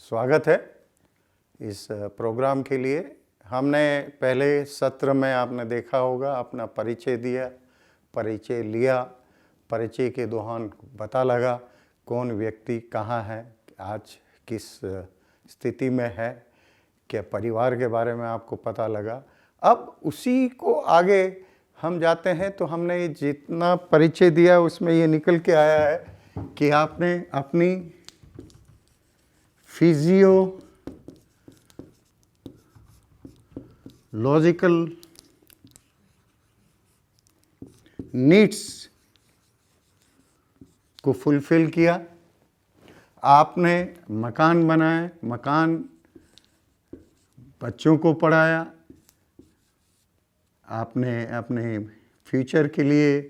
स्वागत है इस प्रोग्राम के लिए। हमने पहले सत्र में आपने देखा होगा, अपना परिचय दिया, परिचय लिया, परिचय के दौरान पता लगा कौन व्यक्ति कहाँ है, आज किस स्थिति में है, क्या परिवार के बारे में आपको पता लगा। अब उसी को आगे हम जाते हैं तो हमने जितना परिचय दिया उसमें ये निकल के आया है कि आपने अपनी फिजियोलॉजिकल नीड्स को फुलफिल किया। आपने मकान बनाए, मकान बच्चों को पढ़ाया, आपने अपने फ्यूचर के लिए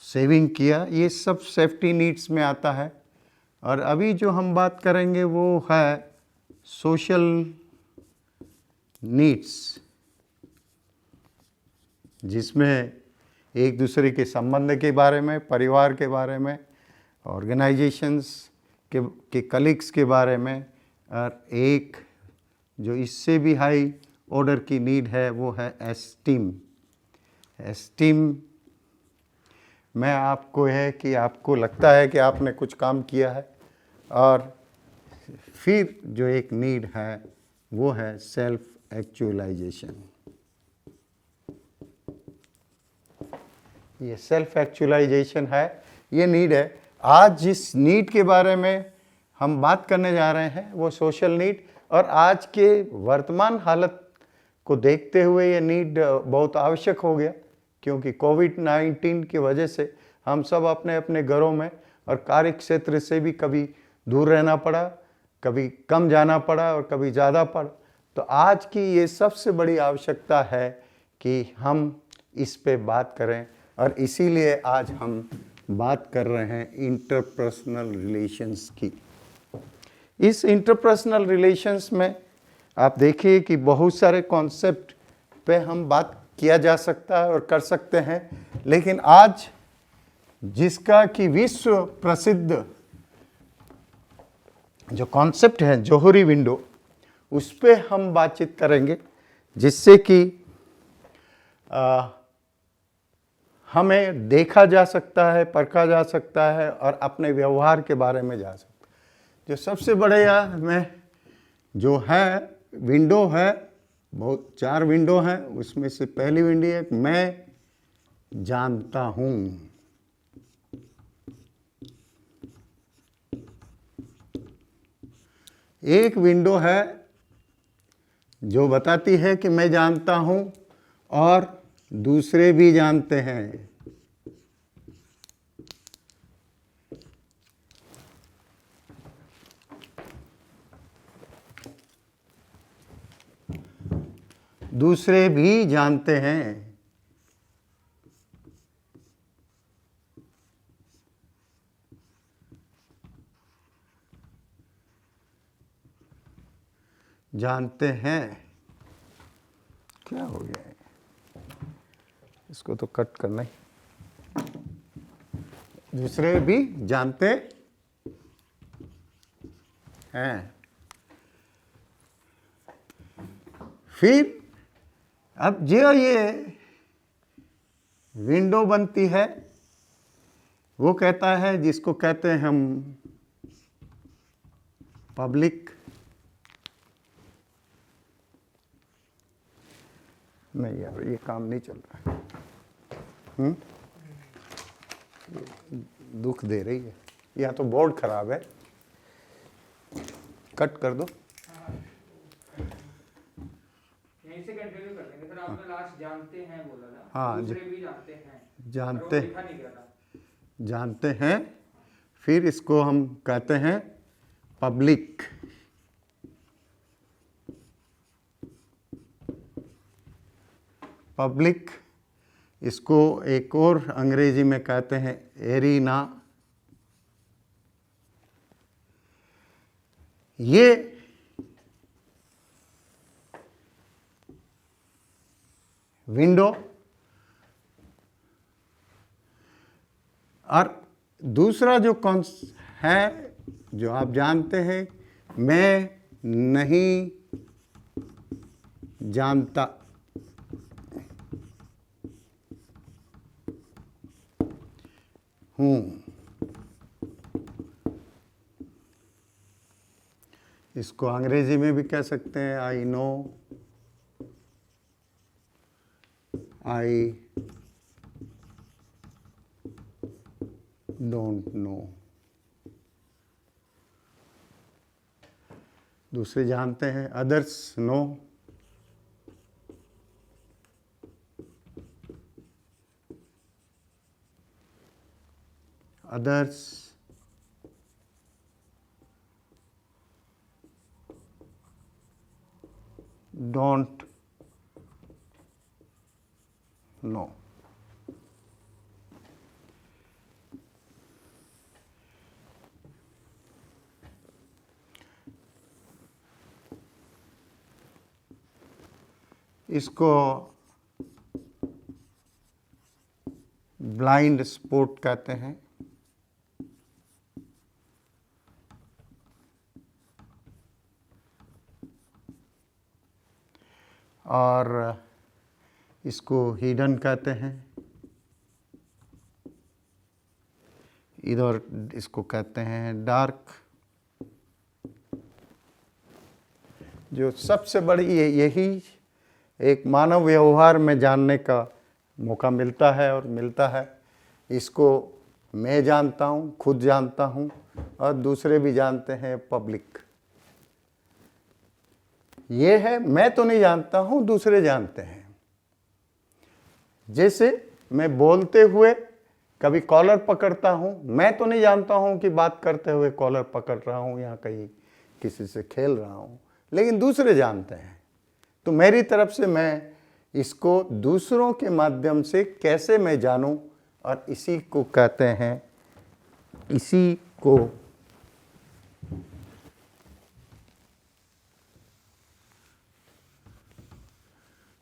सेविंग किया। ये सब सेफ्टी नीड्स में आता है। और अभी जो हम बात करेंगे वो है सोशल नीड्स, जिसमें एक दूसरे के संबंध के बारे में, परिवार के बारे में, ऑर्गेनाइजेशंस के कलीग्स के बारे में, और एक जो इससे भी हाई ऑर्डर की नीड है वो है एस्टीम। एस्टीम में आपको है कि आपको लगता है कि आपने कुछ काम किया है। और फिर जो एक नीड है वो है सेल्फ एक्चुअलाइजेशन। ये सेल्फ एक्चुअलाइजेशन है, ये नीड है। आज जिस नीड के बारे में हम बात करने जा रहे हैं वो सोशल नीड, और आज के वर्तमान हालत को देखते हुए ये नीड बहुत आवश्यक हो गया, क्योंकि कोविड-19 की वजह से हम सब अपने अपने घरों में और कार्य क्षेत्र से भी कभी दूर रहना पड़ा, कभी कम जाना पड़ा और कभी ज़्यादा पड़ा। तो आज की ये सबसे बड़ी आवश्यकता है कि हम इस पे बात करें, और इसीलिए आज हम बात कर रहे हैं इंटरपर्सनल रिलेशंस की। इस इंटरपर्सनल रिलेशंस में आप देखिए कि बहुत सारे कॉन्सेप्ट पे हम बात किया जा सकता है और कर सकते हैं, लेकिन आज जिसका कि विश्व प्रसिद्ध जो कॉन्सेप्ट है जोहरी विंडो, उस पे हम बातचीत करेंगे, जिससे कि हमें देखा जा सकता है, परखा जा सकता है और अपने व्यवहार के बारे में जा सकता है। जो सबसे बड़े में जो है विंडो है, बहुत 4 विंडो हैं, उसमें से पहली विंडो है मैं जानता हूँ। एक विंडो है जो बताती है कि मैं जानता हूँ और दूसरे भी जानते हैं। दूसरे भी जानते हैं। जानते हैं क्या हो गया है? इसको तो कट करना ही। दूसरे भी जानते हैं। फिर अब जो ये विंडो बनती है वो कहता है, जिसको कहते हैं हम पब्लिक। नहीं यार, ये काम नहीं चल रहा है। दुख दे रही है, या तो बोर्ड खराब है, कट कर दो। यहीं से कंटिन्यू कर देंगे। फिर आपने लास्ट जानते हैं बोला था। हाँ, दूसरे भी जानते हैं। जानते लिखा नहीं गया था। जानते हैं, फिर इसको हम कहते हैं पब्लिक। पब्लिक, इसको एक और अंग्रेजी में कहते हैं एरिना। ये विंडो और दूसरा जो है जो आप जानते हैं, मैं नहीं जानता। हूँ। इसको अंग्रेजी में भी कह सकते हैं, I know, I don't know. दूसरे जानते हैं, others know. Others don't know। इसको ब्लाइंड स्पॉट कहते हैं। और इसको हिडन कहते हैं। इधर इसको कहते हैं डार्क। जो सबसे बड़ी यही एक मानव व्यवहार में जानने का मौका मिलता है और मिलता है। इसको मैं जानता हूँ, खुद जानता हूँ, और दूसरे भी जानते हैं, पब्लिक। ये है, मैं तो नहीं जानता हूँ, दूसरे जानते हैं। जैसे मैं बोलते हुए कभी कॉलर पकड़ता हूँ, मैं तो नहीं जानता हूँ कि बात करते हुए कॉलर पकड़ रहा हूँ या कहीं किसी से खेल रहा हूँ, लेकिन दूसरे जानते हैं। तो मेरी तरफ से मैं इसको दूसरों के माध्यम से कैसे मैं जानूं, और इसी को कहते हैं, इसी को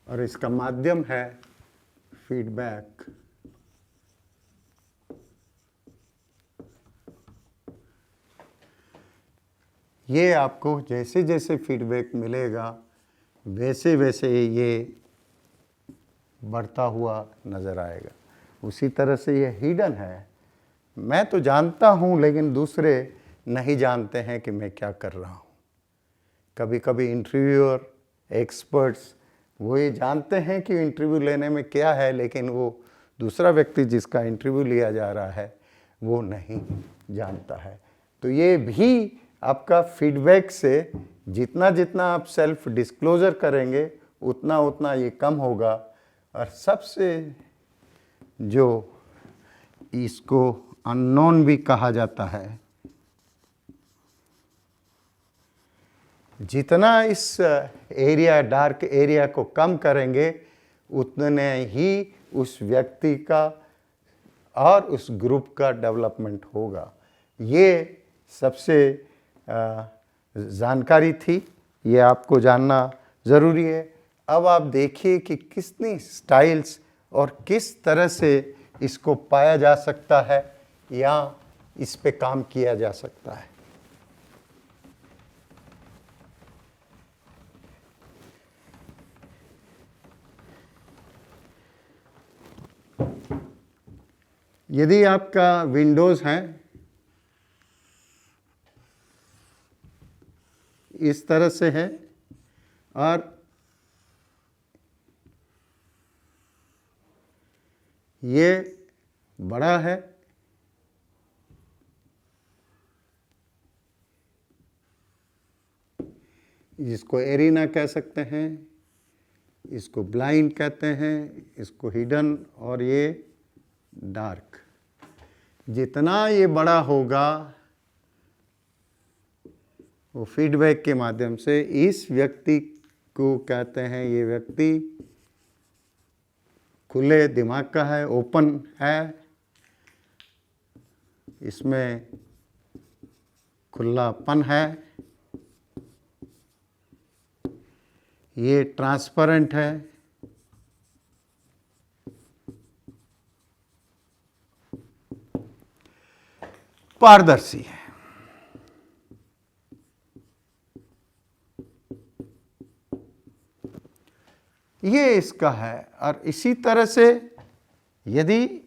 और इसका माध्यम है फीडबैक। ये आपको जैसे जैसे फीडबैक मिलेगा वैसे वैसे ये बढ़ता हुआ नज़र आएगा। उसी तरह से ये हिडन है। मैं तो जानता हूँ लेकिन दूसरे नहीं जानते हैं कि मैं क्या कर रहा हूँ। कभी कभी इंटरव्यूअर, एक्सपर्ट्स वो ये जानते हैं कि इंटरव्यू लेने में क्या है, लेकिन वो दूसरा व्यक्ति जिसका इंटरव्यू लिया जा रहा है वो नहीं जानता है। तो ये भी आपका फीडबैक से जितना जितना आप सेल्फ डिस्क्लोजर करेंगे उतना उतना ये कम होगा। और सबसे जो इसको अननोन भी कहा जाता है, जितना इस एरिया, डार्क एरिया को कम करेंगे उतने ही उस व्यक्ति का और उस ग्रुप का डेवलपमेंट होगा। ये सबसे जानकारी थी, ये आपको जानना ज़रूरी है। अब आप देखिए कि कितनी स्टाइल्स और किस तरह से इसको पाया जा सकता है या इस पे काम किया जा सकता है। यदि आपका विंडोज़ है, इस तरह से है, और ये बड़ा है, इसको एरिना कह सकते हैं, इसको ब्लाइंड कहते हैं, इसको हिडन, और ये डार्क। जितना ये बड़ा होगा वो फीडबैक के माध्यम से इस व्यक्ति को कहते हैं, ये व्यक्ति खुले दिमाग का है, ओपन है, इसमें खुलापन है, ये ट्रांसपेरेंट है, पारदर्शी है। ये इसका है। और इसी तरह से यदि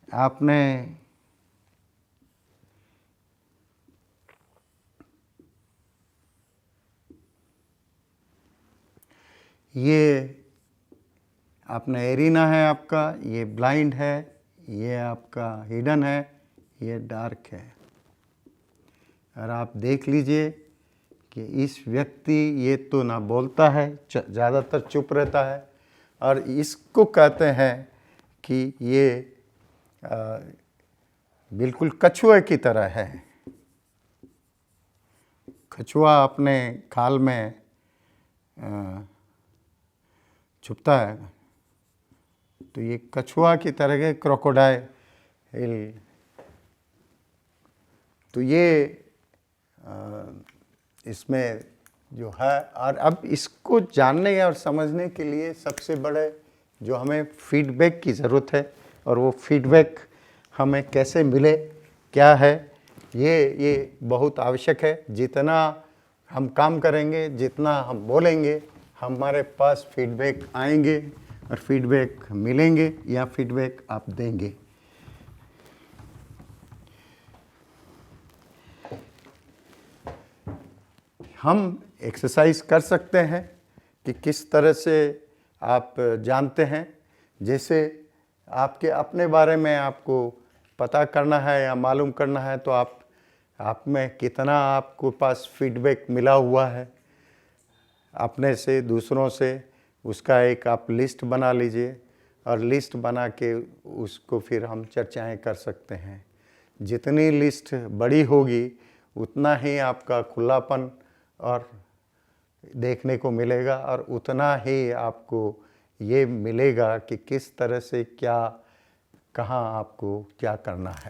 आपने ये आपने एरिना है आपका, ये ब्लाइंड है, ये आपका हिडन है, ये डार्क है। और आप देख लीजिए कि इस व्यक्ति ये तो ना बोलता है, ज़्यादातर चुप रहता है, और इसको कहते हैं कि ये बिल्कुल कछुए की तरह है। कछुआ अपने खाल में छुपता है, तो ये कछुआ की तरह के क्रोकोडाइल। तो ये इसमें जो है, और अब इसको जानने और समझने के लिए सबसे बड़े जो हमें फीडबैक की ज़रूरत है, और वो फीडबैक हमें कैसे मिले, क्या है, ये बहुत आवश्यक है। जितना हम काम करेंगे, जितना हम बोलेंगे, हमारे पास फीडबैक आएंगे और फीडबैक मिलेंगे या फीडबैक आप देंगे। हम एक्सरसाइज कर सकते हैं कि किस तरह से आप जानते हैं। जैसे आपके अपने बारे में आपको पता करना है या मालूम करना है, तो आप में कितना आपको पास फीडबैक मिला हुआ है अपने से, दूसरों से, उसका एक आप लिस्ट बना लीजिए, और लिस्ट बना के उसको फिर हम चर्चाएं कर सकते हैं। जितनी लिस्ट बड़ी होगी उतना ही आपका खुलापन और देखने को मिलेगा, और उतना ही आपको ये मिलेगा कि किस तरह से क्या, कहाँ आपको क्या करना है।